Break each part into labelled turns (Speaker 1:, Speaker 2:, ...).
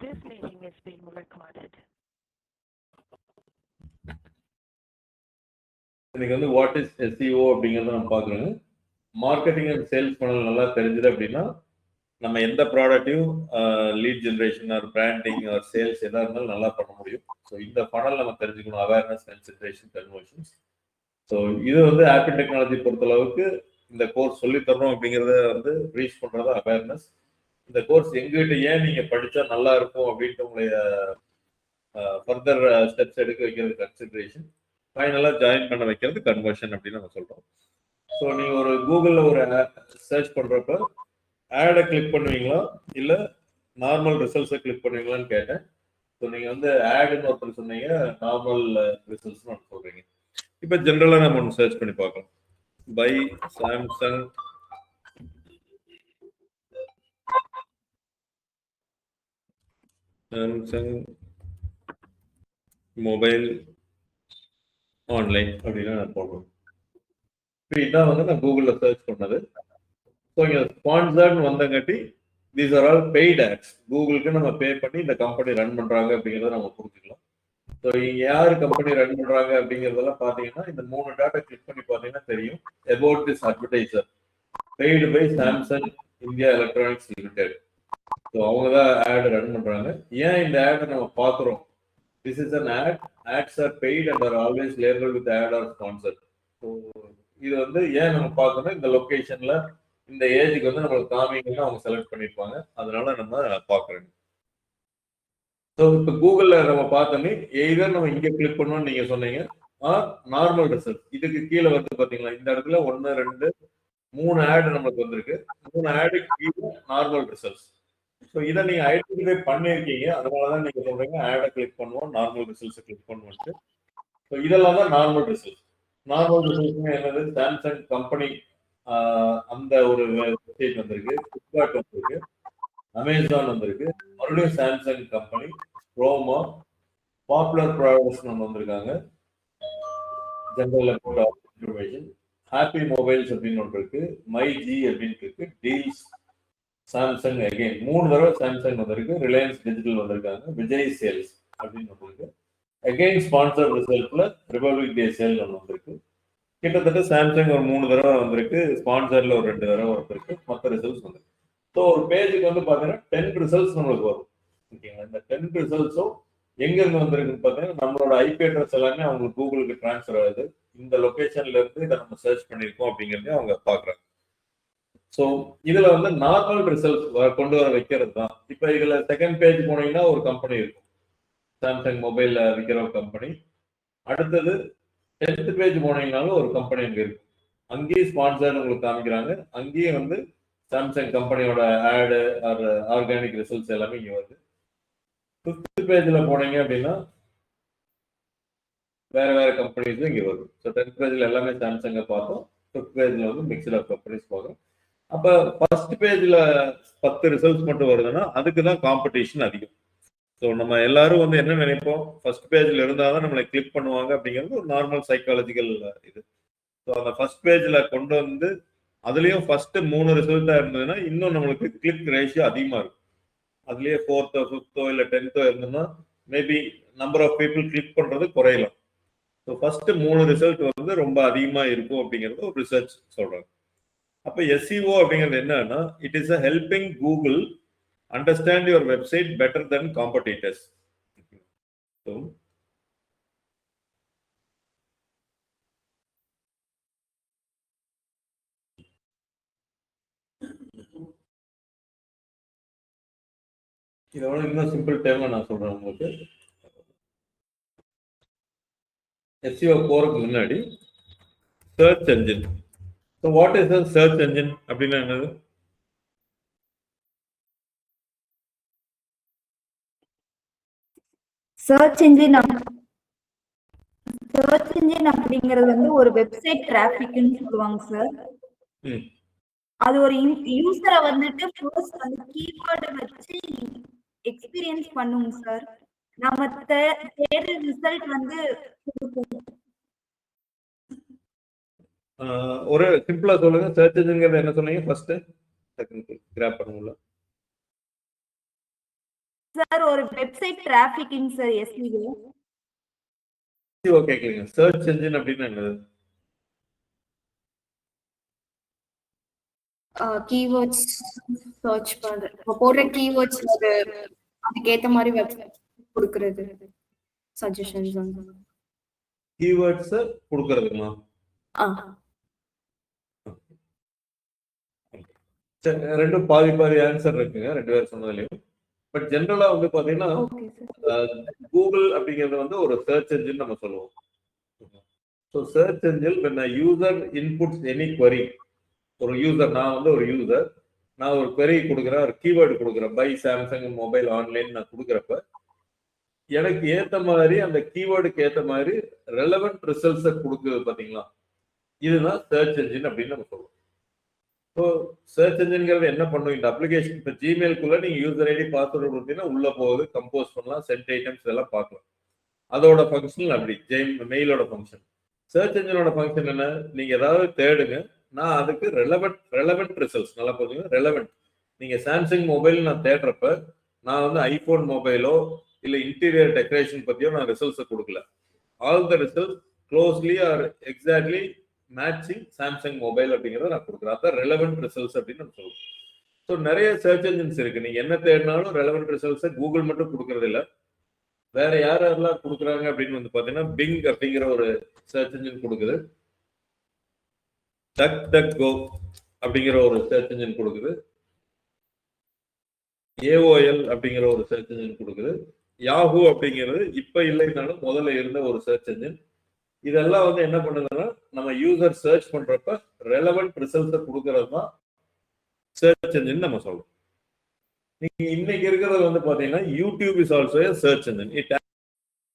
Speaker 1: This meeting is being recorded.
Speaker 2: இன்னைக்கு வந்து what is SEO அப்படிங்கிறத நம்ம பார்க்குறோங்க. மார்க்கெட்டிங் அண்ட் சேல்ஸ் பண்ணல் நல்லா தெரிஞ்சது அப்படின்னா நம்ம எந்த ப்ராடக்ட்டையும் lead generation or branding or sales எதாக இருந்தாலும் நல்லா பண்ண முடியும். ஸோ இந்த ஃபனல் நம்ம தெரிஞ்சுக்கணும், அவேர்னஸ், கன்சிடரேஷன், கன்வர்ஷன்ஸ். ஸோ இது வந்து ஆப்பிள் டெக்னாலஜி பொறுத்தளவுக்கு இந்த கோர்ஸ் சொல்லித்தரணும் அப்படிங்கிறத வந்து ரீச் பண்ணுறது அவேர்னஸ். இந்த கோர்ஸ் எங்ககிட்ட ஏன் நீங்கள் படித்தா நல்லா இருக்கும் அப்படின்ட்டு உங்களுடைய ஃபர்தர் ஸ்டெப்ஸ் எடுக்க வைக்கிறது கன்சிடரேஷன், ஃபைனலாக ஜாயின் பண்ண வைக்கிறது கன்வர்ஷன் அப்படின்னு நம்ம சொல்கிறோம். ஸோ நீங்கள் ஒரு கூகுளில் ஒரு சர்ச் பண்ணுறப்ப ஆடை கிளிக் பண்ணுவீங்களா இல்லை நார்மல் ரிசல்ட்ஸை கிளிக் பண்ணுவீங்களான்னு கேட்டேன். ஸோ நீங்கள் வந்து ஆடுன்னு ஒருத்தர் சொன்னீங்க, நார்மல் ரிசல்ட்ஸ்னு ஒன்று சொல்கிறீங்க. இப்போ ஜென்ரலாக நம்ம ஒன்று சர்ச் பண்ணி பார்க்கலாம். பை சாம்சங் மொபைல் ஆன்லைன் அப்படின்னு நான் போடுறேன். இதான் வந்து நான் கூகுளில் சர்ச் பண்ணது. ஸோ இங்கே ஸ்பான்சர்ட்னு வந்தங்காட்டி these are all paid ads. கூகுளுக்கு நம்ம பே பண்ணி இந்த கம்பெனி ரன் பண்ணுறாங்க அப்படிங்கிறத நம்ம புரிஞ்சுக்கலாம். ஸோ இங்கே யார் கம்பெனி ரன் பண்ணுறாங்க அப்படிங்கிறதெல்லாம் பார்த்தீங்கன்னா இந்த 3 டாட்டா கிளிக் பண்ணி பார்த்தீங்கன்னா தெரியும். About this advertiser paid by Samsung India electronics limited. So அவங்க தான் ஆட் ரன் பண்ணுறாங்க. ஏன் இந்த ஆடை நம்ம பார்க்குறோம்? This is an ad. Ads are paid and are always labeled with ad or sponsored. So இது வந்து ஏன் நம்ம பார்க்கணும், இந்த லொக்கேஷன்ல இந்த ஏஜுக்கு வந்து நம்மளுக்கு காமிங்கன்னா அவங்க செலக்ட் பண்ணியிருப்பாங்க, அதனால நம்ம பார்க்குறோங்க. ஸோ இப்போ கூகுளில் நம்ம பார்த்தோன்னே எய்தர் நம்ம இங்கே கிளிக் பண்ணணும்னு நீங்கள் சொன்னீங்க, ஆர் நார்மல் ரிசல்ட். இதுக்கு கீழே வந்து பார்த்தீங்களா இந்த இடத்துல 1, 2, 3 ஆடு நம்மளுக்கு வந்திருக்கு. 3 ஆடு கீழே நார்மல் ரிசல்ட்ஸ். ஸோ இதை நீங்கள் ஐடென்டிஃபை பண்ணியிருக்கீங்க, அதனால தான் நீங்கள் சொல்கிறீங்க ஆடை கிளிக் பண்ணுவோம், நார்மல் ரிசல்ட்ஸை கிளிக் பண்ணுவோன்ட்டு. ஸோ இதெல்லாம் தான் நார்மல் ரிசல்ட்ஸ். நார்மல் ரிசல்ட்ஸ்னா என்னது? சாம்சங் கம்பெனி அந்த ஒரு வெப்சைட் வந்திருக்கு, ஃப்ளிப்கார்ட் வந்திருக்கு, அமேசான் வந்திருக்கு, மறுபடியும் Samsung company, Croma, popular products நம்ம வந்திருக்காங்க, ஜென்ரல் இன்ஃபர்மேஷன், ஹாப்பி மொபைல்ஸ் அப்படின்னு ஒன்று இருக்கு, மை ஜி அப்படின்னு இருக்கு, டீல்ஸ், சாம்சங் அகைன் 3 தடவை சாம்சங் வந்திருக்கு, ரிலையன்ஸ் டிஜிட்டல் வந்திருக்காங்க, விஜய் சேல்ஸ் அப்படின்னு வந்திருக்கு, அகைன் ஸ்பான்சர் ரிசல்ட்ல ரிபப்ளிக் டே சேல் ஒன்று வந்திருக்கு. கிட்டத்தட்ட சாம்சங் ஒரு 3 தடவை வந்திருக்கு, ஸ்பான்சர்ல ஒரு 2 தடவை வந்திருக்கு, மற்ற ரிசல்ட்ஸ் வந்திருக்கு. ஸோ ஒரு பேஜுக்கு வந்து பார்த்தீங்கன்னா 10 ரிசல்ட்ஸ் நம்மளுக்கு வரும். ஓகேங்களா? இந்த 10 ரிசல்ட்ஸும் எங்கேருந்து வந்திருக்குன்னு பார்த்தீங்கன்னா நம்மளோட ஐபி அட்ரஸ் எல்லாமே அவங்களுக்கு கூகுளுக்கு டிரான்ஸ்ஃபர் ஆகுது. இந்த லொக்கேஷன்ல இருந்து இதை நம்ம சர்ச் பண்ணியிருக்கோம் அப்படிங்கிறதையும் அவங்க பார்க்குறாங்க. ஸோ இதுல வந்து நார்மல் ரிசல்ட்ஸ் கொண்டு வர வைக்கிறது தான். இப்போ இதுல செகண்ட் பேஜ் போனீங்கன்னா ஒரு கம்பெனி இருக்கும், சாம்சங் மொபைல் விற்கிற ஒரு கம்பெனி. அடுத்தது 10th பேஜ் போனீங்கனாலும் ஒரு கம்பெனி அங்கே இருக்கும், அங்கேயும் ஸ்பான்சர் உங்களுக்கு காமிக்கிறாங்க, அங்கேயும் வந்து சாம்சங் கம்பெனியோட ஆடு ஆர் ஆர்கானிக் ரிசல்ட்ஸ் எல்லாமே இங்கே வருது. 5th பேஜில் போனீங்க அப்படின்னா வேற வேற கம்பெனிஸும் இங்கே வரும். ஸோ 10th பேஜில் எல்லாமே சாம்சங்கை பார்த்தோம், 5th பேஜில் வந்து மிக்சட் ஆஃப் கம்பெனிஸ் பார்க்குறோம். அப்போ ஃபர்ஸ்ட் பேஜில் 10 ரிசல்ட்ஸ் மட்டும் வருதுன்னா அதுக்கு தான் காம்படிஷன் அதிகம். ஸோ நம்ம எல்லாரும் வந்து என்ன நினைப்போம், ஃபர்ஸ்ட் பேஜில் இருந்தால் தான் நம்மளை கிளிக் பண்ணுவாங்க அப்படிங்கிறது ஒரு நார்மல் சைக்காலஜிக்கல் இது. ஸோ அந்த ஃபர்ஸ்ட் பேஜில் கொண்டு வந்து அதுலேயும் ஃபர்ஸ்ட் 3 ரிசல்ட்டாக இருந்ததுன்னா இன்னும் நம்மளுக்கு கிளிக் ரேஷியோ அதிகமாக இருக்கும். அதுலேயே 4th, 5th இல்லை 10th இருந்ததுன்னா maybe number of people click பண்ணுறது குறையலாம். ஸோ ஃபர்ஸ்ட் 3 ரிசல்ட் வந்து ரொம்ப அதிகமாக இருக்கும் அப்படிங்கிறது ஒரு ரிசர்ச் சொல்கிறாங்க. அப்போ எஸ்இஓ அப்படிங்கிறது என்னன்னா, it is a helping Google understand your website better than competitors. So இதோட இன்னும் சிம்பிள் டேர்ம்ல நான் சொல்றேன் உங்களுக்கு. எஸ்இஓ போறதுக்கு முன்னாடி search engine. So what is a search engine அப்படின்னா என்னது?
Speaker 3: சர்ச் என்ஜின் அப்படிங்கிறது வந்து ஒரு வெப்சைட் டிராஃபிக்னு சொல்லுவாங்க சார். அது ஒரு யூசரை வந்துட்டு ஃபர்ஸ்ட் அந்த கீவேர்ட் வச்சு எக்ஸ்பீரியன்ஸ் பண்ணுங்க சார். நாம தேடுற ரிசல்ட் வந்து
Speaker 2: ஒரு சிம்பிளா சொல்லுங்க, சர்ச் என்ஜின்ங்கிறது என்ன சொன்னீங்க ஃபர்ஸ்ட்? டெக்னிக்கல் கிராப் பண்ணுங்களா?
Speaker 3: சார் ஒரு வெப்சைட் டிராஃபிக்ங்க சார் எஸ்இஓ.
Speaker 2: ஓகே கேளுங்க. சர்ச் என்ஜின் அப்படின்னா என்னது?
Speaker 4: கீவேர்ட்ஸ் சர்ச் பண்றது, போடுற கீவேர்ட்ஸ் அதுக்கேத்த மாதிரி வெப்சைட் கொடுக்கிறது, சஜஷன்ஸ்
Speaker 2: கீவேர்ட்ஸ் கொடுக்கறதுமா? ரெண்டும் பாதி பாதி ஆன்சர் இருக்குங்க ரெண்டு பேரும் சொன்னதுலயும். பட் ஜென்ரலா வந்து பாத்தீங்கன்னா கூகுள் அப்படிங்கிறது வந்து ஒரு சர்ச் என்ஜின் நம்ம சொல்லுவோம். So search engine when a user inputs any query, ஒரு யூசர், நான் வந்து ஒரு யூசர், நான் ஒரு query கொடுக்குறேன், ஒரு கீவேர்டு கொடுக்குறேன், பை சாம்சங் மொபைல் ஆன்லைன் நான் கொடுக்குறப்ப எனக்கு ஏத்த மாதிரி அந்த கீவேர்டுக்கு ஏத்த மாதிரி ரெலவெண்ட் ரிசல்ட்ஸை கொடுக்குது பாத்தீங்களா, இதுதான் சர்ச் என்ஜின் அப்படின்னு நம்ம சொல்லுவோம். ஸோ சர்ச் என்ஜின்ங்கிறது என்ன பண்ணும், இந்த அப்ளிகேஷன் இப்போ ஜிமெயிலுக்குள்ள நீங்க யூசர் ஐடி பாஸ்வேர்டு கொடுத்தீங்கன்னா உள்ள போகுது, கம்போஸ் பண்ணலாம், சென்ட் ஐட்டம்ஸ் இதெல்லாம் பார்க்கலாம். அதோட ஃபங்க்ஷன் அப்படி மெயிலோட ஃபங்க்ஷன். சர்ச் என்ஜினோட ஃபங்க்ஷன் என்ன, நீங்க ஏதாவது தேடுங்க, நான் அதுக்கு ரெலவெண்ட் ரிசல்ட்ஸ், நல்லா போதுங்க, ரெலவெண்ட். நீங்க சாம்சங் மொபைல் நான் தேடுறப்ப நான் வந்து ஐபோன் மொபைலோ இல்ல இன்டீரியர் டெக்கரேஷன் பத்தியோ நான் ரிசல்ட்ஸை கொடுக்கல. All the result closely are exactly matching Samsung mobile அப்படிங்கிறத நான் கொடுக்குறேன். அதான் ரெலவெண்ட் ரிசல்ட்ஸ் அப்படின்னு நம்ம சொல்லுவோம். ஸோ நிறைய சர்ச் என்ஜின்ஸ் இருக்கு, நீங்க என்ன தேடினாலும் ரெலவெண்ட் ரிசல்ட்ஸை கூகுள் மட்டும் கொடுக்கறது இல்லை, வேற யாரெல்லாம் கொடுக்குறாங்க அப்படின்னு வந்து பாத்தீங்கன்னா பிங் அப்படிங்கிற ஒரு சர்ச் என்ஜின் கொடுக்குது, DuckDuckGo அப்படிங்கிற ஒரு சர்ச் என்ஜின் கொடுக்குது, AOL அப்படிங்கிற ஒரு சர்ச் என்ஜின் கொடுக்குது, யாஹூ அப்படிங்கிறது இப்ப இல்லைனாலும் முதல்ல இருந்த ஒரு சர்ச் என்ஜின். இதெல்லாம் வந்து என்ன பண்ணுதுன்னா நம்ம யூசர் சர்ச் பண்றப்ப ரெலவெண்ட் ரிசல்ட்ஸை கொடுக்கறது தான் சர்ச் என்ஜின் நம்ம சொல்றோம். நீங்க இன்னைக்கு இருக்கிறது வந்து பாத்தீங்கன்னா YouTube is also a search engine. It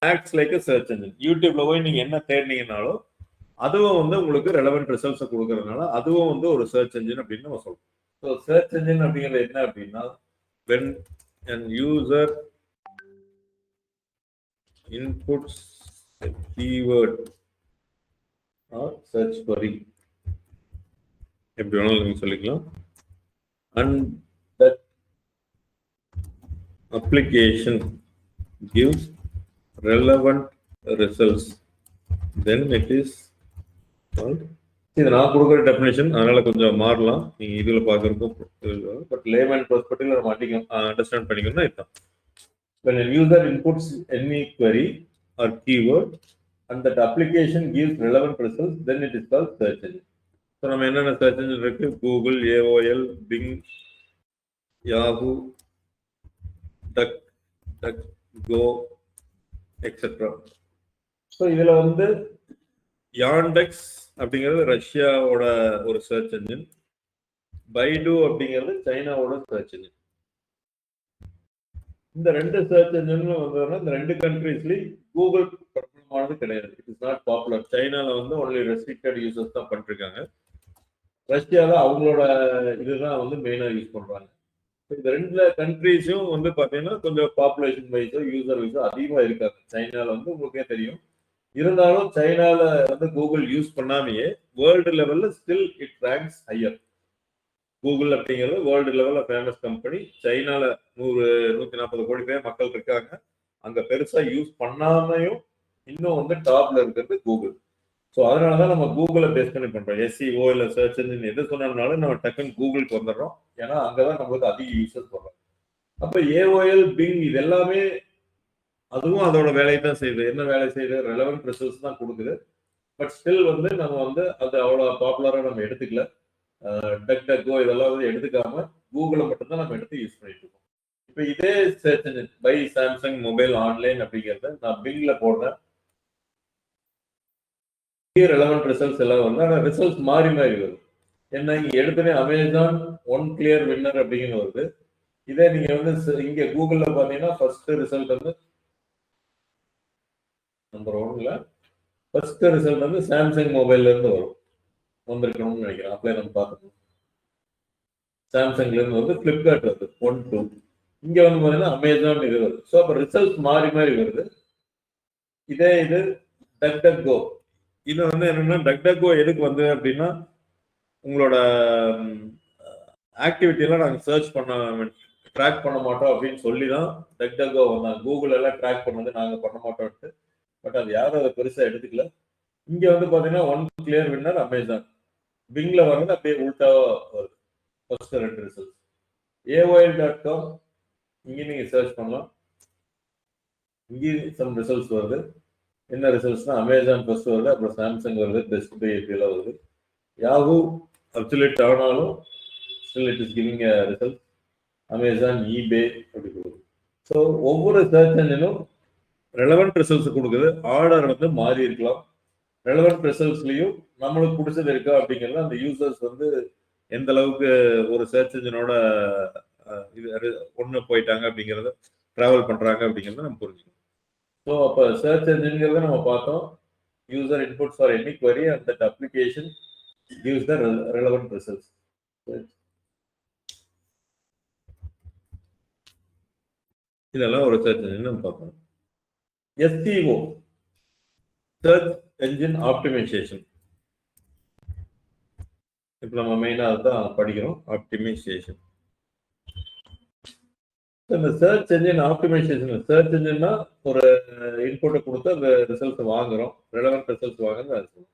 Speaker 2: acts like a search engine. யூடியூப்ல போய் நீங்க என்ன தேடினீங்கனாலும் அதுவும் வந்து உங்களுக்கு ரெலவெண்ட் ரிசல்ட்ஸை கொடுக்கறதுனால அதுவும் வந்து ஒரு சர்ச் என்ஜின் அப்படின்னு நம்ம சொல்றோம். ஸோ சர்ச் என்ஜின் அப்படிங்கிறது என்ன அப்படின்னா when an user inputs a keyword or search query, எப்படி வேணாலும் நீங்க சொல்லிக்கலாம், and that application gives relevant results, then it is called. இது நான் கொடுக்குற டெஃபினேஷன், அதனால கொஞ்சம் மாறலாம், நீங்க இதுல பாக்குறதுக்கும், பட் லேமன் பெர்ஸ்பெக்டிவ்ல நம்ம அண்டர்ஸ்டாண்ட் பண்ணிக்கணும்னா இதுதான். when a user inputs any query or keyword and that application gives relevant results, then it is called search engine. So நம்ம என்னென்ன சர்ச் என்ஜின் இருக்கு, Google, AOL, Bing, Yahoo, DuckDuckGo et cetera. So இதுல வந்து Yandex அப்படிங்கிறது ரஷ்யாவோட ஒரு search engine, Baidu அப்படிங்கிறது சைனாவோட சர்ச் என்ஜின். இந்த ரெண்டு சர்ச் என்ஜின்ல வந்ததுன்னா இந்த ரெண்டு கண்ட்ரீஸ்லயும் கூகுள் பிரபலமானது கிடையாது. It is not popular. சைனால வந்து ஒன்லி ரெஸ்ட்ரிக்டட் யூசர்ஸ் தான் பண்ணிருக்காங்க. ரஷ்யால அவங்களோட இதுதான் வந்து மெயினா யூஸ் பண்றாங்க. இந்த ரெண்டு கண்ட்ரீஸும் வந்து பாத்தீங்கன்னா கொஞ்சம் பாப்புலேஷன் வைஸோ யூசர் வைஸோ அதிகமா இருக்காது. சைனால வந்து உங்களுக்கே தெரியும். இருந்தாலும் சைனால வந்து கூகுள் யூஸ் பண்ணாமையே வேர்ல்டு லெவல்ல still it ranks higher. Google அப்படிங்கிறது வேர்ல்டு லெவல்ல ஃபேமஸ் கம்பெனி. சைனால 140 கோடி பேர் மக்கள் இருக்காங்க. அங்க பெருசா யூஸ் பண்ணாமையும் இன்னும் வந்து டாப்ல இருக்கிறது கூகுள். ஸோ அதனாலதான் நம்ம கூகுளை பேஸ் பண்ணி பண்றோம். SEO இல்ல சர்ச் என்ஜின் எது சொன்னாலும் நம்ம டக்குன்னு கூகுளுக்கு வந்துடுறோம். ஏன்னா அங்கதான் நம்மளுக்கு அதிக யூசர்ஸ் வர்றோம். அப்ப AOL, பிங் இது எல்லாமே அதுவும் அதோட வேலையை தான் செய்யுது. என்ன வேலை செய்யுது, ரெலவெண்ட் ரிசல்ட்ஸ் தான் கொடுக்குது. பட் ஸ்டில் வந்து நம்ம வந்து அது அவ்வளோ பாப்புலரா நம்ம எடுத்துக்கல. DuckDuckGo இதெல்லாம் வந்து எடுத்துக்காம கூகுளை மட்டும்தான் நம்ம எடுத்து யூஸ் பண்ணிட்டு இருக்கோம். இப்போ இதே search engine by Samsung mobile online அப்படிங்கிறத நான் பிங்ல போடுறேன். ரெலவெண்ட் ரிசல்ட்ஸ் எல்லாம் வந்து ஆனால் ரிசல்ட்ஸ் மாறி மாறி வருது. என்ன இங்க எடுத்தனே அமேசான் ஒன் கிளியர் வின்னர் அப்படிங்கிறது வருது. இதே நீங்க வந்து இங்க கூகுள்ல பாத்தீங்கன்னா ஃபர்ஸ்ட் ரிசல்ட் வந்து நம்பர் 1ல ஃபர்ஸ்ட் ரிசல்ட் வந்து சாம்சங் மொபைல்ல இருந்து வந்திருக்கணும்னு நினைக்கிறேன். அப்படியே நம்ம பார்க்கணும். சாம்சங்ல இருந்து வந்து பிளிப்கார்ட் வருது 1, 2. இங்க வந்து பாத்தீங்கன்னா அமேசான் இது வருது. ஸோ அப்ப ரிசல்ட் மாறி மாறி வருது. இதே இது DuckDuckGo. இது வந்து என்னன்னா DuckDuckGo எதுக்கு வந்து அப்படின்னா உங்களோட ஆக்டிவிட்டி எல்லாம் நாங்கள் சர்ச் பண்ண ட்ராக் பண்ண மாட்டோம் அப்படின்னு சொல்லி தான் டக்டக்கோ வந்தாங்க. கூகுள் எல்லாம் ட்ராக் பண்ணது நாங்கள் பண்ண மாட்டோம்ட்டு. பட் அது யாரும் அதை பெருசாக எடுத்துக்கல. இங்கே வந்து பார்த்தீங்கன்னா ஒன் கிளியர் வின்னர் அமேசான். பிங்ல வந்து அப்படியே உள்டாவா வருது ஃபர்ஸ்ட் 2 ரிசல்ட்ஸ். AOL.com இங்கே நீங்கள் சர்ச் பண்ணலாம். இங்கே சம் ரிசல்ட்ஸ் வருது. என்ன ரிசல்ட்ஸ்னா அமேசான் ஃபர்ஸ்ட் வருது, அப்புறம் சாம்சங் வருது, பெஸ்ட் பை எல்லாம் வருது. யாஹூ அப்சல்யூட் ஆனாலும் still it is giving a result. Amazon, eBay அப்படி கொடுக்குது. ஸோ ஒவ்வொரு சர்ச் என்ஜினும் ரெலவெண்ட் ரிசல்ட்ஸ் கொடுக்குது. ஆர்டர் வந்து மாறி இருக்கலாம். ரெலவெண்ட் ரிசல்ட்ஸ்லையும் நம்மளுக்கு பிடிச்சது இருக்கா அப்படிங்கிறது அந்த யூசர்ஸ் வந்து எந்த அளவுக்கு ஒரு சர்ச் என்ஜினோட இது ஒன்று போயிட்டாங்க அப்படிங்கிறத ட்ராவல் பண்ணுறாங்க அப்படிங்கிறத நம்ம புரிஞ்சுக்கணும். ஸோ அப்போ சர்ச் என்ஜின்ங்கிறத நம்ம பார்த்தோம். User inputs for any query and that application gives the relevant results. இதெல்லாம் ஒரு சர்ச் என்ஜின் நம்ம பார்க்கணும். SEO search engine optimisation. இப்போ நம்ம மெயினாக அதுதான் படிக்கிறோம், ஆப்டிமைசேஷன். இந்த சர்ச் என்ஜின் ஆப்டிமைசேஷன், சர்ச் என்ஜின்னா ஒரு இன்புட்டை கொடுத்து அந்த ரிசல்ட் வாங்குறோம், ரெலவெண்ட் ரிசல்ட் வாங்குறது.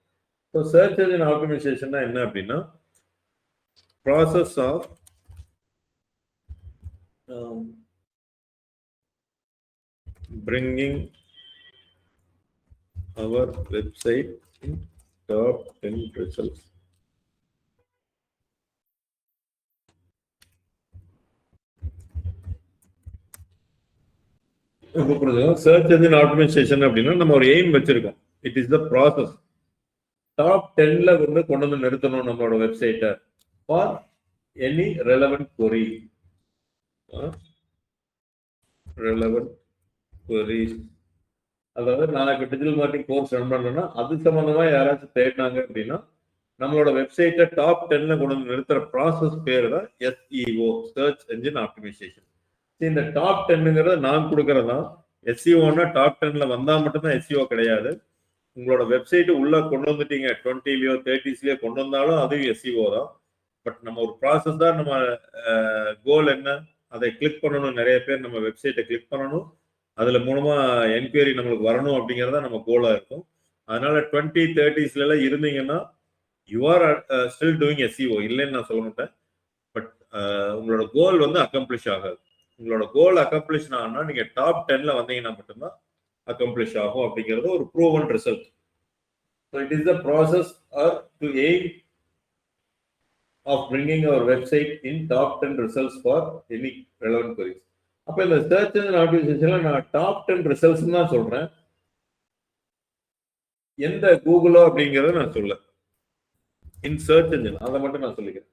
Speaker 2: ஸோ சர்ச் என்ஜின் ஆப்டிமைசேஷன்னா என்ன அப்படின்னா process of bringing our website in top 10 results. Search engine optimisation அப்படின்னா நம்ம ஒரு எய்ம் வச்சிருக்கோம். It is the process. Top 10ல வந்து கொண்டு வந்து நிறுத்தணும் நம்மளோட வெப்சைட்டை for any relevant query. Relevant queries. அதாவது நான் இப்போ டிஜிட்டல் மார்க்கெட்டிங் கோர்ஸ் ரன் பண்ணேன்னா அது சம்பந்தமா யாராச்சும் தேடினாங்க அப்படின்னா நம்மளோட வெப்சைட்டை டாப் 10ல கொண்டு வந்து நிறுத்துற ப்ராசஸ் பேர் தான் SEO, சர்ச் என்ஜின் ஆப்டிமைசேஷன். இந்த டாப் 10ங்கிறத நான் கொடுக்கறதா. SEOன்னா டாப் 10ல வந்தா மட்டும்தான் SEO கிடையாது. உங்களோட வெப்சைட் உள்ள கொண்டு வந்துட்டீங்க 20லயோ 30ஸ்லயோ கொண்டு வந்தாலும் அதுவும் SEO தான். பட் நம்ம ஒரு ப்ராசஸ் தான். நம்ம கோல் என்ன, அதை கிளிக் பண்ணணும், நிறைய பேர் நம்ம வெப்சைட்டை கிளிக் பண்ணணும், அதுல மூலமா என்கொயரி நம்மளுக்கு வரணும் அப்படிங்கிறதா நம்ம கோலா இருக்கும். அதனால 20, 30ஸ்ல இருந்தீங்கன்னா you are still doing SEO, இல்லைன்னு நான் சொல்ல மாட்டேன். பட் உங்களோட கோல் வந்து அக்கம்ப்ளிஷ் ஆகாது. உங்களோட கோல் அக்கம்ப்ளிஷ் ஆகுனா நீங்க டாப் 10ல வந்தீங்கன்னா மட்டும்தான் அக்கம்ப்ளிஷ் ஆகும் அப்படிங்கிறது ஒரு proven result. So it is the process or to aim of bringing our website in top 10 results for any relevant queries. அப்போ இந்த சர்ச் என்ஜின் ஆப்டிமைசேஷன்ல நான் டாப் 10 ரிசல்ட்ஸ் தான் சொல்றேன். எந்த கூகுளோ அப்படிங்கிறத நான் சொல்ல, இன் சர்ச் என்ஜின் அதை மட்டும் நான் சொல்லிக்கிறேன்.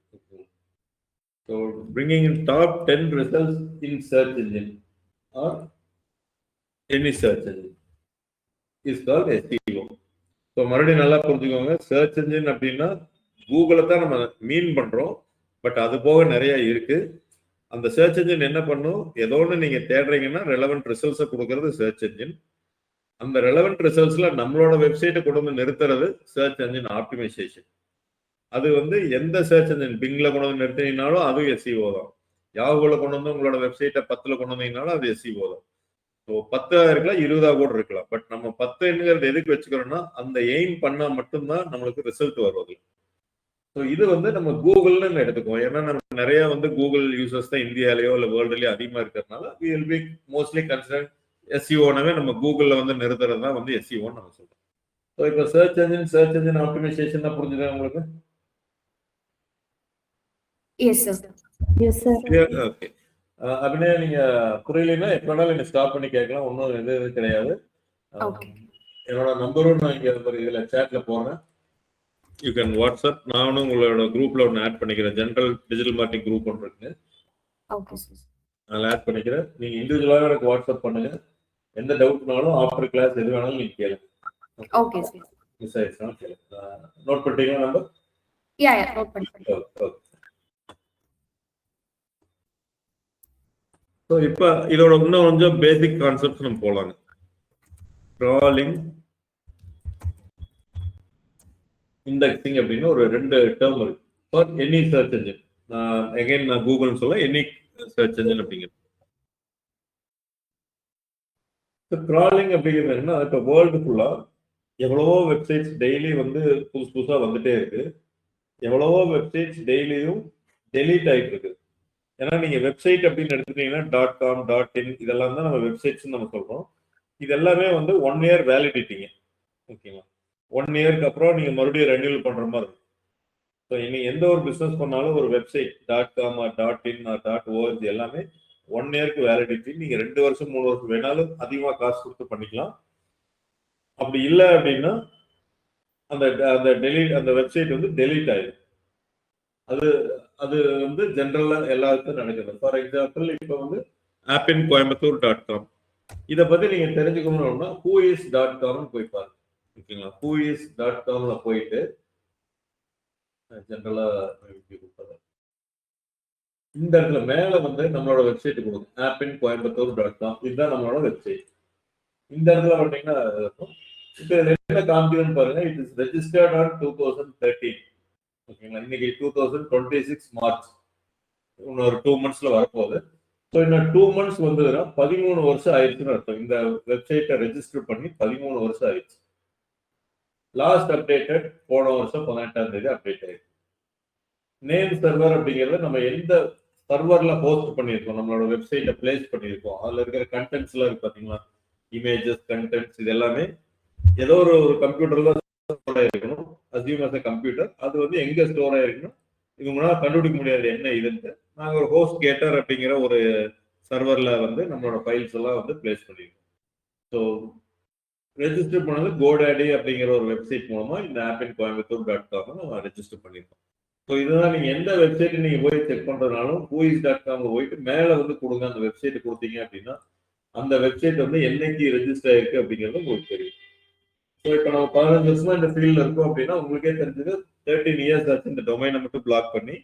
Speaker 2: So bringing in top 10 results in search engine or any search engine is called SEO. So மறுபடியும் நல்லா புரிஞ்சுக்கோங்க, சர்ச் என்ஜின் அப்படின்னா கூகுளை தான் நம்ம மீன் பண்றோம். பட் அது போக நிறைய இருக்கு. அந்த சர்ச் என்ஜின் என்ன பண்ணும், ஏதோ ஒன்று நீங்க தேடுறீங்கன்னா ரெலவெண்ட் ரிசல்ட்ஸை கொடுக்கறது சர்ச் என்ஜின். அந்த ரெலவெண்ட் ரிசல்ட்ஸ்ல நம்மளோட வெப்சைட்டை கொண்டு வந்து நிறுத்துறது சர்ச் என்ஜின் ஆப்டிமைசேஷன். அது வந்து எந்த சர்ச் என்ஜின் பிங்ல கொண்டு வந்து நிறுத்தினீங்கனாலும் அதுவும் SEO தான். யாஹூல கொண்டு வந்து உங்களோட வெப்சைட்டை 10ல கொண்டு வந்தீங்கனாலும் அது SEO தான். ஸோ 10 இருக்கலாம், 20 கூட இருக்கலாம். பட் நம்ம 10ங்கிறது எதுக்கு வச்சுக்கிறோம்னா அந்த எய்ம் பண்ணா மட்டும்தான் நம்மளுக்கு ரிசல்ட் வருவது. ஸோ இது வந்து நம்ம கூகுள்னு எடுத்துக்குவோம். ஏன்னா நம்ம நிறைய வந்து கூகுள் யூசர்ஸ் தான் இந்தியாலேயோ இல்லை வேர்ல்டுலயோ அதிகமாக இருக்கிறதுனால we will be mostly considered SEO-னவே நம்ம கூகுளில் வந்து நிறுத்துறது தான் வந்து SEO-ன்னு நம்ம சொல்றோம். ஸோ இப்போ சர்ச் என்ஜின் ஆப்டிமைசேஷன் தான் புரிஞ்சுதா உங்களுக்கு?
Speaker 4: Yes sir.
Speaker 3: Yes sir.
Speaker 2: Okay. அப்படியே நீங்க புரியலைன்னா எப்ப வேணாலும் நீங்க ஸ்டாப் பண்ணி கேட்கலாம். ஒன்றும் இது கிடையாது. என்னோட நம்பரும் நான் இங்க இதுல சேட்ல போறேன். You can WhatsApp. நானும் உங்களோட குரூப்ல ஒன்று ஆட் பண்ணிக்கிறேன். ஜென்ரல் டிஜிட்டல் மார்க்கெட்டிங் குரூப் ஒன்று இருக்கு.
Speaker 4: Okay sir.
Speaker 2: அதில் ஆட் பண்ணிக்கிறேன். நீங்க இண்டிவிஜுவலாக எனக்கு வாட்ஸ்அப் பண்ணுங்க. எந்த டவுட்னாலும் ஆஃப்டர் கிளாஸ் எது வேணாலும் நீங்க கேளுங்க. Okay sir. மிஸ் ஆயிடுச்சுனா கேளுங்க. நோட் பண்ணிட்டீங்களா நம்பர்?
Speaker 4: யா நோட் பண்ணிட்டேன்.
Speaker 2: ஓகே. ஸோ இப்போ இதோட இன்னும் கொஞ்சம் பேசிக் கான்செப்ட்ஸ் நம்ம போகலாங்க. க்ராலிங், இண்டெக்ஸிங் அப்படின்னு ஒரு 2 டேர்ம் இருக்கு ஃபார் எனி சர்ச் என்ஜின். நான் கூகுள்னு சொல்ல, எனி சர்ச் என்ஜின் அப்படிங்கிறது. கிராலிங் அப்படிங்கிறது என்னன்னா, இப்போ வேர்ல்டு ஃபுல்லா எவ்வளவோ வெப்சைட்ஸ் டெய்லி வந்து புதுசு புதுசா வந்துட்டே இருக்கு. எவ்வளவோ வெப்சைட்ஸ் டெய்லியும் டெலீட் ஆகிட்டு இருக்கு. ஏன்னா நீங்க வெப்சைட் அப்படின்னு எடுத்துட்டீங்கன்னா .com .in இதெல்லாம் தான் நம்ம வெப்சைட்ஸ் நம்ம சொல்றோம். இது எல்லாமே வந்து 1 இயர் வேலிடிட்டிங்க. ஓகேங்களா? 1 இயருக்கு அப்புறம் நீங்க மறுபடியும் ரெனியூவல் பண்ற மாதிரி இருக்கும். ஸோ நீங்க எந்த ஒரு பிசினஸ் பண்ணாலும் ஒரு வெப்சைட் .com .in .org எல்லாமே 1 இயருக்கு வேலிடிட்டி. நீங்க 2 வருஷம் 3 வருஷம் வேணாலும் அதிகமாக காசு கொடுத்து பண்ணிக்கலாம். அப்படி இல்லை அப்படின்னா அந்த அந்த வெப்சைட் வந்து டெலீட் ஆயிடும். அது வந்து ஜென்ரலா எல்லாருக்கும் நடக்குது. ஃபார் எக்ஸாம்பிள் இப்போ வந்து appincoimbatore.com இதை பத்தி நீங்க தெரிஞ்சுக்கணும்னா whois.com போய் பாருங்க. ஓகேங்களா? whois.comல போயிட்டு ஜென்ரலா இந்த இடத்துல மேல வந்து நம்மளோட வெப்சைட் கொடுங்க. appincoimbatore.com இதுதான் நம்மளோட வெப்சைட். இந்த இடத்துல பார்த்தீங்கன்னா இப்போ என்ன காமிக்குதுன்னு பாருங்க. It is registered on 2013. ஓகேங்களா? இன்னைக்கு 2026 மார்ச். இன்னொரு 2 மந்த்ஸ்ல வரப்போகுது. ஸோ இன்னும் 2 மந்த்ஸ் வந்ததுன்னா 13 வருஷம் ஆயிடுச்சுன்னு அர்த்தம். இந்த வெப்சைட்டை ரெஜிஸ்டர் பண்ணி 13 வருஷம் ஆயிடுச்சு. லாஸ்ட் அப்டேட்டட் போன வருஷம் 18ஆம் தேதி அப்டேட் ஆயிடுச்சு. நேம் சர்வர் அப்படிங்கிறத நம்ம எந்த சர்வர்ல ஹோஸ்ட் பண்ணியிருக்கோம், நம்மளோட வெப்சைட்டை பிளேஸ் பண்ணியிருக்கோம், அதுல இருக்கிற கண்டென்ட்ஸ் எல்லாம் இருக்கு பாத்தீங்களா, இமேஜஸ், கண்டென்ட்ஸ், இது எல்லாமே ஏதோ ஒரு கம்ப்யூட்டர்ல ஸ்டோர் ஆயிருக்கணும். அஸ்யூம் அஸ் கம்ப்யூட்டர் அது வந்து எங்க ஸ்டோர் ஆயிருக்கணும், இது முன்னாடி கண்டுபிடிக்க முடியாது என்ன இதுன்ட்டு. நாங்க ஒரு ஹோஸ்ட் கேட்டர் அப்படிங்கிற ஒரு சர்வர்ல வந்து நம்மளோட ஃபைல்ஸ் எல்லாம் வந்து பிளேஸ் பண்ணிருக்கோம். ஸோ ரெஜிஸ்டர் பண்ணது GoDaddy அப்படிங்கிற ஒரு வெப்சைட் மூலமா இந்த appincoimbatore.com நம்ம ரெஜிஸ்டர் பண்ணிருக்கோம். ஸோ இதுதான் நீங்க எந்த வெப்சைட் நீங்க போய் செக் பண்றதுனாலும் whois.com போயிட்டு மேல வந்து கொடுங்க. அந்த வெப்சைட் கொடுத்தீங்க அப்படின்னா அந்த வெப்சைட் வந்து என்னைக்கு ரெஜிஸ்டர் ஆயிருக்கு அப்படிங்கிறது உங்களுக்கு தெரியும். ஸோ இப்போ நம்ம 15 வருஷமா இந்த ஃபீல்ட்ல இருக்கோம் அப்படின்னா உங்களுக்கே தெரிஞ்சது 13 இயர்ஸ் ஆச்சு இந்த டொமைனை மட்டும் பிளாக் பண்ணி.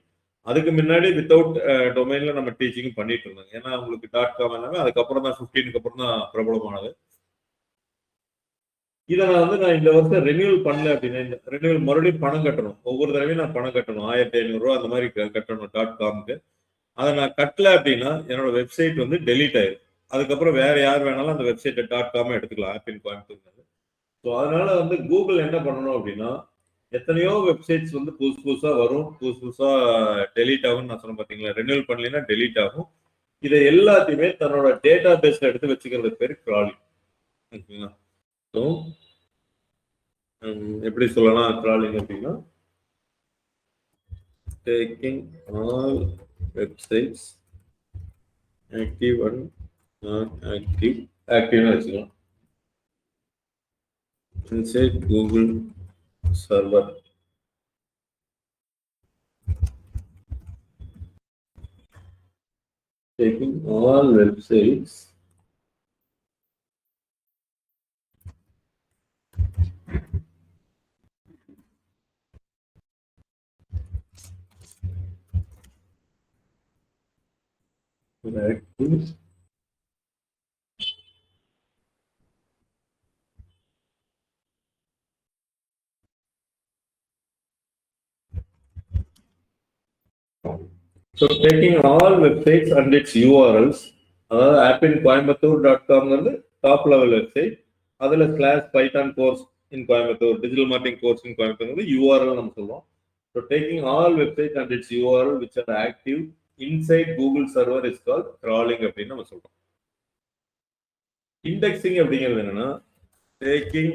Speaker 2: அதுக்கு முன்னாடி வித்தவுட் டொமைன்ல நம்ம டீச்சிங் பண்ணிட்டு இருந்தாங்க. ஏன்னா உங்களுக்கு .com எல்லாமே அதுக்கப்புறம் தான் 15க்கு அப்புறம் தான் பிரபலமானது. இதை நான் இந்த வருஷம் ரெனியூவல் பண்ணல அப்படின்னா இந்த ரெனியூவல் மறுபடியும் பணம் கட்டணும். ஒவ்வொரு தடவையும் நான் பணம் கட்டணும். 1500 ரூபா அந்த மாதிரி கட்டணும் .comக்கு. அதை நான் கட்டல அப்படின்னா என்னோட வெப்சைட் வந்து டெலீட் ஆயிடும். அதுக்கப்புறம் வேற யார் வேணாலும் அந்த வெப்சைட்டை .com எடுத்துக்கலாம் appincoimbatore. ஸோ அதனால வந்து கூகுள் என்ன பண்ணணும் அப்படின்னா எத்தனையோ வெப்சைட்ஸ் வந்து புதுசு புதுசா வரும், புதுசு புதுசா டெலீட் ஆகும். நான் சொன்னேன் பாத்தீங்களா, ரெனியூவல் பண்ணலைன்னா டெலீட் ஆகும். இதை எல்லாத்தையுமே தன்னோட டேட்டா பேஸ்ல எடுத்து வச்சுக்கிறது பேர் கிராலிங். ஓகேங்களா? ஸோ எப்படி சொல்லலாம் கிராலிங் அப்படின்னா taking all websites active and நான் ஆக்டிவ், ஆக்டிவ்னு வச்சுக்கலாம், inside Google server. Taking all websites active So taking all websites and its URLs, அதாவது appincoimbatore.com வந்து டாப் லெவல் வெப்சைட். அதுல /Python course in Coimbatore, digital marketing course in Coimbatore வந்து URL நம்ம சொல்றோம். So taking all websites and its URL which are active inside Google server is called crawling அப்படின்னு நம்ம சொல்றோம். Indexing அப்படிங்கிறது என்னன்னா taking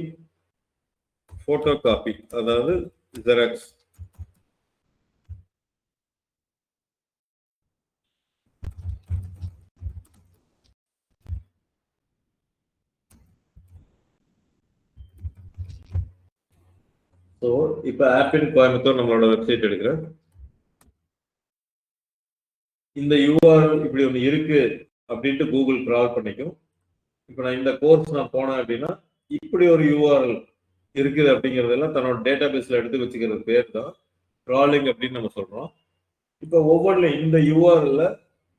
Speaker 2: photocopy, அதாவது Xerox. ஸோ இப்போ appincoimbatore நம்மளோட வெப்சைட் எடுக்கிறேன். இந்த URL இப்படி ஒன்று இருக்கு அப்படின்ட்டு கூகுள் கிரால் பண்ணிக்கும். இப்போ நான் இந்த கோர்ஸ் நான் போனேன் அப்படின்னா இப்படி ஒரு URL இருக்குது அப்படிங்கிறதெல்லாம் தன்னோட டேட்டா பேஸ்ல எடுத்து வச்சுக்கிறது பேர் தான் கிராலிங் அப்படின்னு நம்ம சொல்றோம். இப்போ ஒவ்வொன்றில் இந்த URLல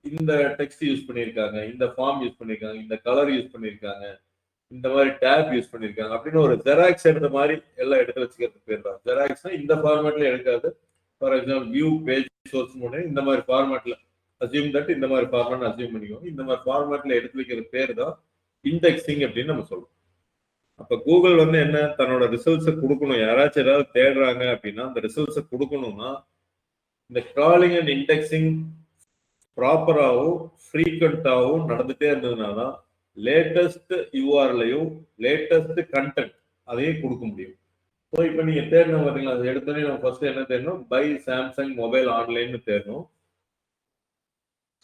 Speaker 2: இந்த டெக்ஸ்ட் யூஸ் பண்ணியிருக்காங்க, இந்த ஃபார்ம் யூஸ் பண்ணியிருக்காங்க, இந்த கலர் யூஸ் பண்ணியிருக்காங்க, இந்த மாதிரி டேப் யூஸ் பண்ணிருக்காங்க அப்படின்னு ஒரு ஜெராக்ஸ் எடுத்த மாதிரி எல்லாம் எடுத்து வச்சுக்கிறது பேர் தான். ஜெராக்ஸ்னா இந்த ஃபார்மேட்ல எடுக்காது. For example view page source மூணு இந்த மாதிரி ஃபார்மேட்ல அசியூம் தட் இந்த மாதிரி ஃபார்மேட் அசியூம் பண்ணிக்கோங்க. இந்த மாதிரி ஃபார்மேட்ல எடுத்து வைக்கிற பேர் தான் இண்டெக்ஸிங் அப்படின்னு நம்ம சொல்றோம். அப்ப கூகுள் வந்து என்ன தன்னோட ரிசல்ட்ஸை கொடுக்கணும், யாராச்சும் ஏதாவது தேடுறாங்க அப்படின்னா அந்த ரிசல்ட்ஸை கொடுக்கணும்னா இந்த கிராலிங் அண்ட் இண்டெக்ஸிங் ப்ராப்பராகவும் ஃப்ரீக்வெண்ட்டாகவும் நடந்துட்டே இருந்ததுனாதான் லேட்டஸ்ட் யூஆர்லையும் லேட்டஸ்ட் கண்டென்ட் அதையும் கொடுக்க முடியும். ஸோ இப்போ நீங்கள் தேடணும் பார்த்தீங்களா, அது எடுத்தோடனே நம்ம ஃபர்ஸ்ட் என்ன தேடணும், பை சாம்சங் மொபைல் ஆன்லைன்னு தேடணும்.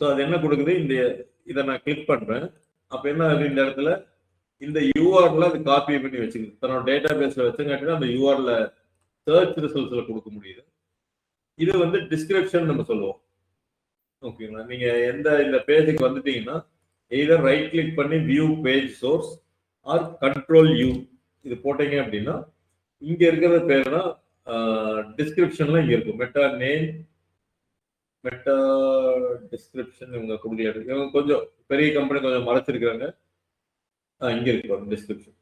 Speaker 2: ஸோ அது என்ன கொடுக்குது, இதை நான் கிளிக் பண்ணுறேன். அப்போ என்ன ஆகுது, இந்த இடத்துல இந்த யூஆர்ல அது காப்பி பண்ணி வச்சுக்குது, தன்னோட டேட்டா பேஸ்ல வச்சுங்காட்டினா அந்த யூஆர்ல சர்ச் ரிசல்ட்ஸ்ல கொடுக்க முடியுது. இது வந்து டிஸ்கிரிப்ஷன் நம்ம சொல்லுவோம். ஓகேங்களா, நீங்க இந்த பேஜுக்கு வந்துட்டீங்கன்னா எய்தர் ரைட் கிளிக் பண்ணி view page source or control U இது போட்டீங்க அப்படின்னா இங்க இருக்கிற பேர்னா டிஸ்கிரிப்ஷன்ல இங்க இருக்கும். மெட்டா நேம், மெட்டா டிஸ்கிரிப்ஷன் இவங்க கொடுக்கல, இவங்க கொஞ்சம் பெரிய கம்பெனி கொஞ்சம் மறைச்சிருக்காங்க. இங்க இருக்கு டிஸ்கிரிப்ஷன்.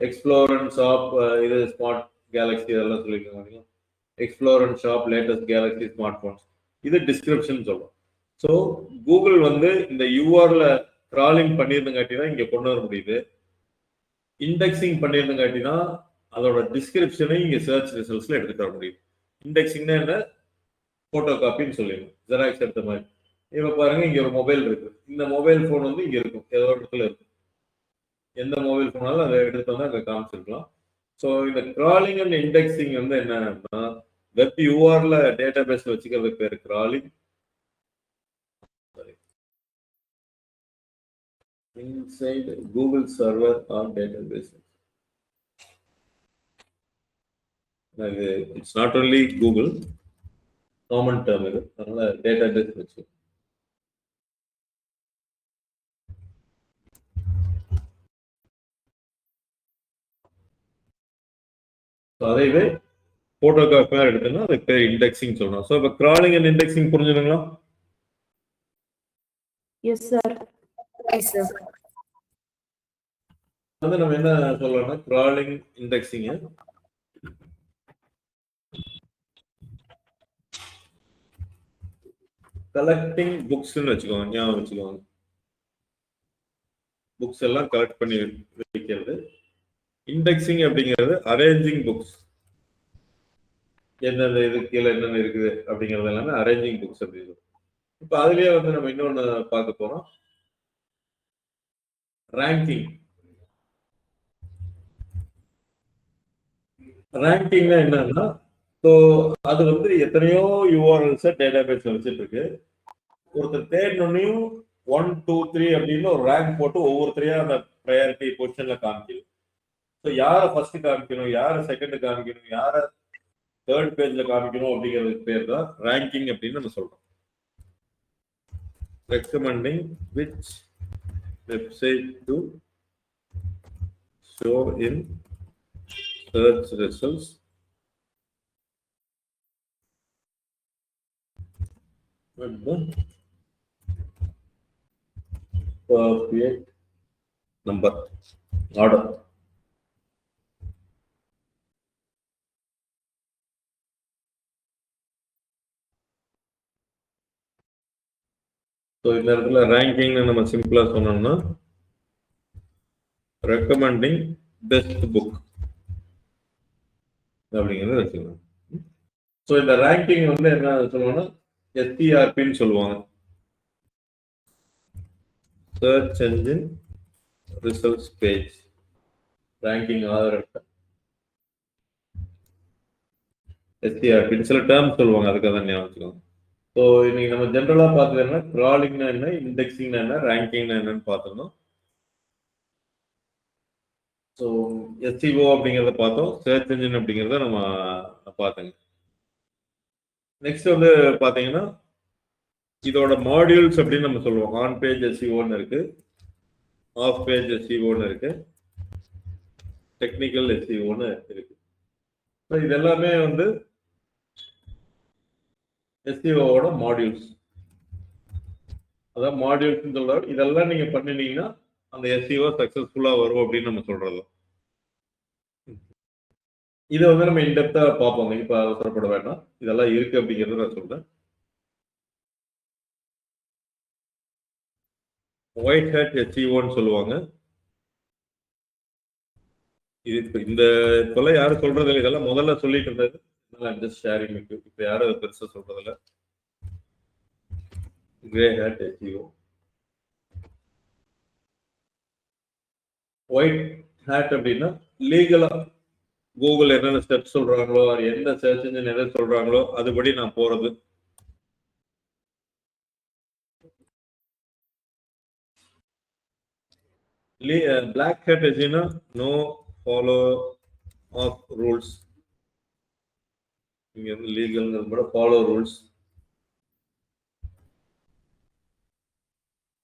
Speaker 2: எக்ஸ்ப்ளோர் அண்ட் ஷாப், இது ஸ்மார்ட் கேலக்ஸி இதெல்லாம் சொல்லியிருக்காங்க. Explore and shop latest Galaxy smart phones, இது டிஸ்கிரிப்ஷன் சொல்லுவோம். ஸோ கூகுள் வந்து இந்த யூஆர்ல கிராலிங் பண்ணியிருந்தங்காட்டி தான் இங்க கொண்டு வர முடியுது. இண்டெக்ஸிங் பண்ணியிருந்தங்காட்டி தான் அதோட டிஸ்கிரிப்ஷனை இங்க சர்ச் ரிசல்ட்ஸ்ல எடுத்துட்டு வர முடியுது. இண்டெக்ஸிங்னா என்ன, போட்டோ காப்பின்னு சொல்லிடணும், ஜெராக்ஸ் எடுத்த மாதிரி. இப்ப பாருங்க, இங்க ஒரு மொபைல் இருக்கு, இந்த மொபைல் போன் வந்து இங்க இருக்கும், ஏதோ ஒரு இடத்துல இருக்கும். எந்த மொபைல் போனாலும் அதை எடுத்து வந்து அங்க காமிச்சிருக்கலாம். ஸோ இந்த கிராலிங் அண்ட் இண்டெக்ஸிங் வந்து என்னன்னா, வெப் யூஆர்ல டேட்டா பேஸ் வச்சுக்கிறதுக்கு பேர் crawling. Inside Google server or database. It's not only Google, common term இது, அதனால database வச்சு. அதைவே போட்டோகிராஃபி எடுத்தோம்னா அதுக்கு பேர் இண்டெக்ஸிங் சொல்லணும். ஸோ இப்போ கிராலிங் அண்ட் இண்டெக்ஸிங் புரிஞ்சுதுங்களா?
Speaker 3: Yes sir.
Speaker 4: Yes, sir.
Speaker 2: வந்து நம்ம என்ன சொல்லலாம்னா, கிராலிங் இண்டெக்ஸிங் கலெக்டிங் புக்ஸ்ன்னு வச்சுக்கோங்க, ஞாபகம் வச்சுக்கோங்க. புக்ஸ் எல்லாம் கலெக்ட் பண்ணி வைக்கிறது. இண்டெக்ஸிங் அப்படிங்கிறது அரேஞ்சிங் புக்ஸ், எந்தெந்த இது கீழே என்னென்ன இருக்குது அப்படிங்கிறது எல்லாமே அரேஞ்சிங் புக்ஸ் அப்படின்னு. இப்போ அதுலயே வந்து நம்ம இன்னொன்று பார்க்க போறோம், ரேங்கிங். ரேங்கிங்னா என்னன்னா, ஸோ அது வந்து எத்தனையோ யூஆர்எல்ஸை டேட்டா பேஸ்ல வச்சுட்டு இருக்கு. ஒருத்தர் தேடணுன்னையும் 1 2 3 அப்படின்னு ஒரு ரேங்க் போட்டு ஒவ்வொருத்தரையும் அந்த ப்ரையாரிட்டி பொசிஷன்ல காமிக்குது. ஸோ யாரை ஃபர்ஸ்ட் காமிக்கணும், யாரை செகண்ட் காமிக்கணும், யாரை தேர்ட் பேஜ்ல காமிக்கணும் அப்படிங்கிறதுக்கு பேர் தான் ரேங்கிங் அப்படின்னு நம்ம சொல்றோம். Recommending which website to show in search results with the appropriate number order. So இந்த இடத்துல ரேங்கிங் நம்ம சிம்பிளா சொன்னோம்னா ரெக்கமெண்டிங் பெஸ்ட் புக் அப்படிங்கிறத வச்சுக்கணும். ஸோ இந்த ரேங்கிங் வந்து என்ன சொல்லுவாங்கன்னா எஸ்டிஆர்பின்னு சொல்லுவாங்க, search engine results page ranking ஆதரவு. எஸ்டிஆர்பின்னு சில டேர்ம் சொல்லுவாங்க, அதுக்காக தான் ஞாபகம் வச்சுக்கோங்க. ஸோ இன்னைக்கு நம்ம ஜென்ரலாக பார்த்ததுன்னா கிராலிங்னா என்ன, இண்டெக்ஸிங்னா என்ன, ரேங்கிங்னா என்னன்னு பார்த்துருந்தோம். ஸோ எஸ்சிஓ அப்படிங்கிறத பார்த்தோம், சர்ச் என்ஜின் அப்படிங்கிறத நம்ம பார்த்தோங்க. நெக்ஸ்ட் வந்து பார்த்தீங்கன்னா இதோட மாடியூல்ஸ் அப்படின்னு நம்ம சொல்லுவோம். ஆன் பேஜ் எஸ்சிஓன்னு இருக்கு, ஆஃப் பேஜ் எஸ்சிஓன்னு இருக்கு, டெக்னிக்கல் எஸ்சிஓன்னு இருக்கு. ஸோ இது எல்லாமே வந்து எஸ்சிஓவோட மாடியூல்ஸ். அதான் மாடியூல்ஸ் சொல்ற இதெல்லாம் நீங்க பண்ணினீங்கன்னா அந்த எஸ்சிஓ சக்சஸ்ஃபுல்லா வரும் அப்படின்னு நம்ம சொல்றது. இதை வந்து நம்ம இன்டெப்தா பார்ப்போங்க, இப்ப அவசரப்பட வேண்டாம், இதெல்லாம் இருக்கு அப்படிங்கறத நான் சொல்றேன். ஒயிட் ஹேட் SEOன்னு சொல்லுவாங்க. இது இந்த தொலை யாரும் சொல்றது இல்லை, இதெல்லாம் முதல்ல சொல்லிட்டு இருந்தது. Just sharing it. இப்போ யாரும் அதை பெருசாக சொல்றது இல்லை. Grey hat SEO. White hat அப்படின்னா லீகலா கூகுள் என்னென்ன ஸ்டெப்ஸ் சொல்றாங்களோ, எந்த சர்ச் இன்ஜின் எதை சொல்றாங்களோ அதுபடி நான் போறது. Black hat SEO no follow of rules. இங்க வந்து லீகல்ங்கிறது கூட follow rules,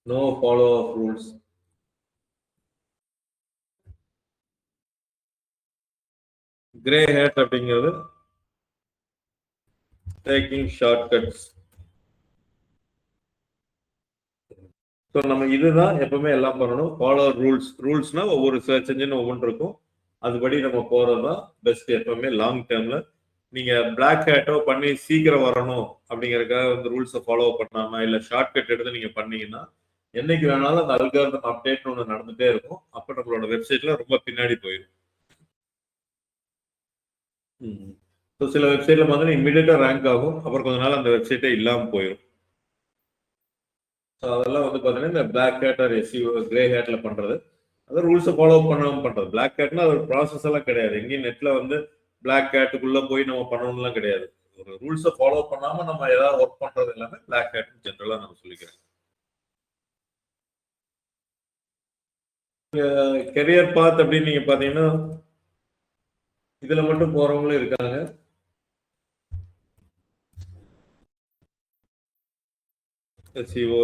Speaker 2: no follow of rules. Grey hat அப்படிங்கிறது டேக்கிங் ஷார்ட்கட்ஸ். ஸோ நம்ம இதுதான் எப்பவுமே எல்லாம் பண்ணணும். Follow rules. ரூல்ஸ்னா ஒவ்வொரு சர்ச் இன்ஜின் ஒவ்வொன்று இருக்கும், அதுபடி நம்ம போறது தான் பெஸ்ட் எப்பவுமே லாங் டேர்ம்ல. நீங்க பிளாக் ஹேட்டோ பண்ணி சீக்கிரம் வரணும் அப்படிங்கறதுக்காக வந்து ரூல்ஸை ஃபாலோ பண்ணாம இல்ல ஷார்ட்கட் எடுத்து நீங்க பண்ணீங்கன்னா என்னைக்கு வேணாலும் அந்த அல்காரிதம் அப்டேட் ஒன்று நடந்துட்டே இருக்கும். அப்ப நம்மளோட வெப்சைட்ல ரொம்ப பின்னாடி போயிடும். ஸோ சில வெப்சைட்ல பார்த்தீங்கன்னா இம்மிடியட்டா ரேங்க் ஆகும், அப்புறம் கொஞ்ச நாள் அந்த வெப்சைட்டே இல்லாமல் போயிடும். ஸோ அதெல்லாம் வந்து பார்த்தீங்கன்னா இந்த black hat or SEO grey ஹேட்ல பண்றது, அதாவது ரூல்ஸை ஃபாலோ பண்ணாமல் பண்றது. பிளாக் ஹேட்னா அது ஒரு ப்ராசஸ் எல்லாம் கிடையாது. எங்கேயும் நெட்ல வந்து பிளாக் ஹேட்டுக்குள்ள போய் நம்ம பண்ணணும்லாம் கிடையாது. ஒரு ரூல்ஸை ஃபாலோ பண்ணாம நம்ம ஏதாவது ஒர்க் பண்றது எல்லாமே பிளாக் ஹேட் ஜென்ரலா நம்ம சொல்லிக்கிறேன். கெரியர் பாத் அப்படின்னு நீங்க பாத்தீங்கன்னா இதுல மட்டும் போறவங்களும் இருக்காங்க. SEO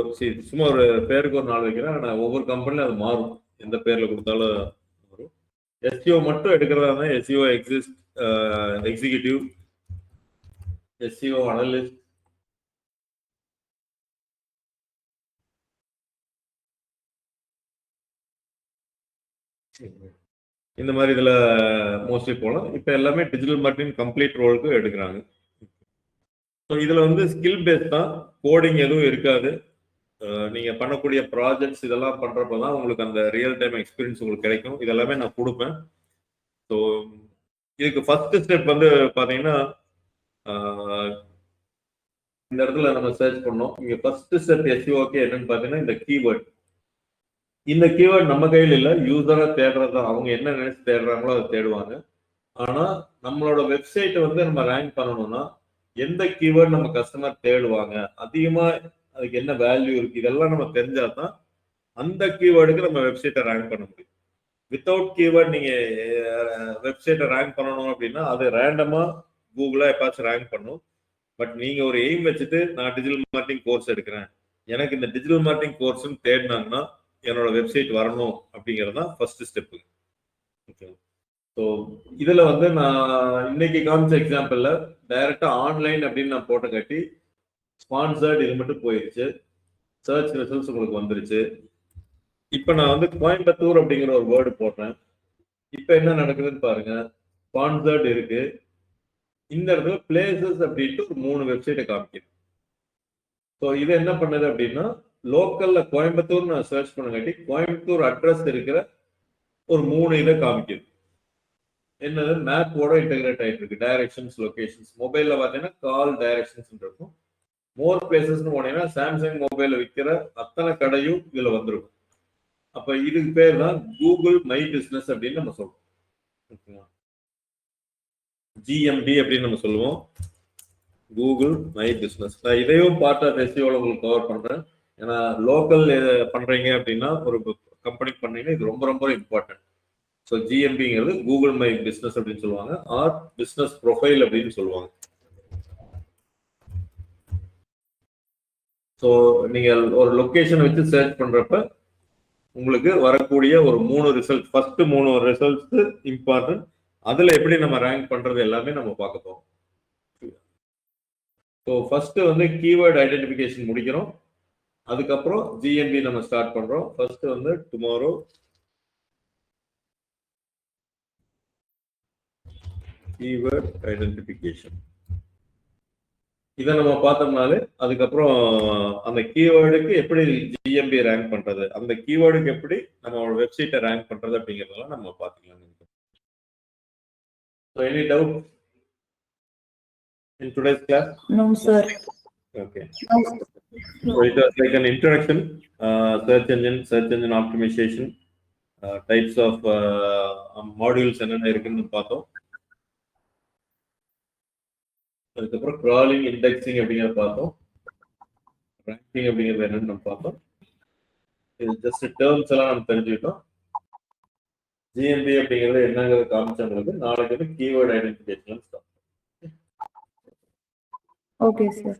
Speaker 2: சும்மா ஒரு பேருக்கு ஒரு நாள் வைக்கிறேன், ஆனா ஒவ்வொரு கம்பெனிலும் அது மாறும், எந்த பேர்ல கொடுத்தாலும் வரும். SEO மட்டும் எடுக்கிறதா இருந்தா SEO எக்ஸிகியூட்டிவ், SEO அனலிஸ்ட், இந்த மாதிரி இதுல மோஸ்ட்லி போகலாம். இப்போ எல்லாமே டிஜிட்டல் மார்க்கெட்டிங் கம்ப்ளீட் ரோலுக்கு எடுக்கிறாங்க. ஸோ இதுல வந்து ஸ்கில் பேஸ் தான், கோடிங் எதுவும் இருக்காது. நீங்க பண்ணக்கூடிய ப்ராஜெக்ட்ஸ் இதெல்லாம் பண்றப்பதான் உங்களுக்கு அந்த ரியல் டைம் எக்ஸ்பீரியன்ஸ் உங்களுக்கு கிடைக்கும். இதெல்லாமே நான் கொடுப்பேன். ஸோ இதுக்கு ஃபர்ஸ்ட் ஸ்டெப் வந்து பாத்தீங்கன்னா இந்த இடத்துல நம்ம சர்ச் பண்ணோம். இங்க ஃபர்ஸ்ட் ஸ்டெப் SEOக்கு என்னன்னு பாத்தீங்கன்னா இந்த கீவேர்ட். இந்த கீவேர்ட் நம்ம கையில் இல்லை, யூசரா தேடுறது தான். அவங்க என்ன நினைச்சு தேடுறாங்களோ அதை தேடுவாங்க. ஆனா நம்மளோட வெப்சைட் வந்து நம்ம ரேங்க் பண்ணணும்னா எந்த கீவேர்ட் நம்ம கஸ்டமர் தேடுவாங்க, அதிகமா அதுக்கு என்ன வேல்யூ இருக்கு, இதெல்லாம் நம்ம தெரிஞ்சாதான் அந்த கீவேர்டுக்கு நம்ம வெப்சைட்டை ரேங்க் பண்ண முடியும். வித்தவுட் கீவேர்ட் நீங்க வெப்சைட்டை ரேங்க் பண்ணணும் அப்படின்னா அது ரேண்டமா கூகுளா எப்பாச்சும் ரேங்க் பண்ணும். பட் நீங்க ஒரு எய்ம் வச்சுட்டு நான் டிஜிட்டல் மார்க்கெட்டிங் கோர்ஸ் எடுக்கிறேன், எனக்கு இந்த டிஜிட்டல் மார்க்கெட்டிங் கோர்ஸ்ன்னு தேடினாங்கன்னா என்னோட வெப்சைட் வரணும் அப்படிங்கிறது தான் ஃபர்ஸ்ட் ஸ்டெப்பு. ஓகே. ஸோ இதுல வந்து நான் இன்னைக்கு காமிச்ச எக்ஸாம்பிள்ல டைரக்டா ஆன்லைன் அப்படின்னு நான் போட்ட காட்டி ஸ்பான்சர்ட் இது மட்டும் போயிருச்சு, சர்ச் ரிசல்ட்ஸ் உங்களுக்கு வந்துருச்சு. இப்போ நான் வந்து கோயம்புத்தூர் அப்படிங்கிற ஒரு வேர்டு போடுறேன். இப்போ என்ன நடக்குதுன்னு பாருங்க, ஸ்பான்சர்ட் இருக்கு. இந்த இடத்துல பிளேசஸ் அப்படின்ட்டு ஒரு 3 வெப்சைட்டை காமிக்குது. ஸோ இது என்ன பண்ணுது அப்படின்னா லோக்கல்ல கோயம்புத்தூர் நான் சர்ச் பண்ணங்காட்டி கோயம்புத்தூர் அட்ரஸ் இருக்கிற ஒரு 3 இதை காமிக்குது. என்னது மேப்போட இன்டெகிரேட் ஆயிட்டு இருக்கு. Directions, locations. மொபைல்ல பாத்தீங்கன்னா கால் டைரக்ஷன்ஸ் இருக்கும். மோர் பிளேசஸ்னு போனீங்கன்னா சாம்சங் மொபைல்ல விற்கிற அத்தனை கடையும் இதுல வந்துருக்கும். அப்ப இதுக்கு பேர் தான் கூகுள் மை பிசினஸ் அப்படின்னு நம்ம சொல்றோம். GMB அப்படின்னு நம்ம சொல்லுவோம், கூகுள் மை பிசினஸ். நான் இதையும் பார்ட் ஆஃப் SEOல உங்களுக்கு கவர் பண்றேன். ஏன்னா லோக்கல் பண்றீங்க அப்படின்னா ஒரு கம்பெனிக்கு பண்றீங்கன்னா இது ரொம்ப ரொம்ப இம்பார்ட்டன்ட். ஸோ GMBங்கிறது கூகுள் மை பிஸ்னஸ் அப்படின்னு சொல்லுவாங்க, ஆர் பிஸ்னஸ் ப்ரொஃபைல் அப்படின்னு சொல்லுவாங்க. ஸோ நீங்க ஒரு லொக்கேஷன் வச்சு சர்ச் பண்றப்ப உங்களுக்கு வரக்கூடிய ஒரு 3 ரிசல்ட், ஃபர்ஸ்ட் 3 ரிசல்ட்ஸ் இம்பார்ட்டன்ட். அதுல எப்படி நம்ம ரேங்க் பண்றது எல்லாமே நம்ம பார்க்க போறோம். ஸோ ஃபர்ஸ்ட் வந்து கீவேர்ட் ஐடென்டிஃபிகேஷன் முடிக்கிறோம், அதுக்கப்புறம் GMB நம்ம ஸ்டார்ட் பண்றோம். ஃபர்ஸ்ட் வந்து டுமாரோ keyword identification. இதை நம்ம பார்த்தோம்னாலே அதுக்கப்புறம் அந்த கீவேர்டுக்கு எப்படி ஜிஎம்பி ரேங்க் பண்றது, அந்த கீவேர்டுக்கு எப்படி நம்மளோட வெப்சைட்டை ரேங்க் பண்றது அப்படிங்கிறதெல்லாம் நம்ம பார்த்துக்கலாம். So any doubt in today's class?
Speaker 3: No, sir.
Speaker 2: Okay.
Speaker 3: No.
Speaker 2: So it was like an introduction, search engine optimization, types of modules என்னென்ன இருக்குன்னு பார்த்தோம். அதுக்கப்புறம் crawling, indexing அப்படிங்கிறத பார்த்தோம். ranking அப்படிங்கிறது என்னன்னு நம்ம பார்த்தோம். இது ஜஸ்ட் டேர்ம்ஸ் எல்லாம் நம்ம தெரிஞ்சுக்கிட்டோம். ஜிஎம்பி அப்படிங்கிறது என்னங்கிறத காமிச்சவங்களுக்கு நாளைக்கு வந்து keyword identification start.
Speaker 3: Okay, sir.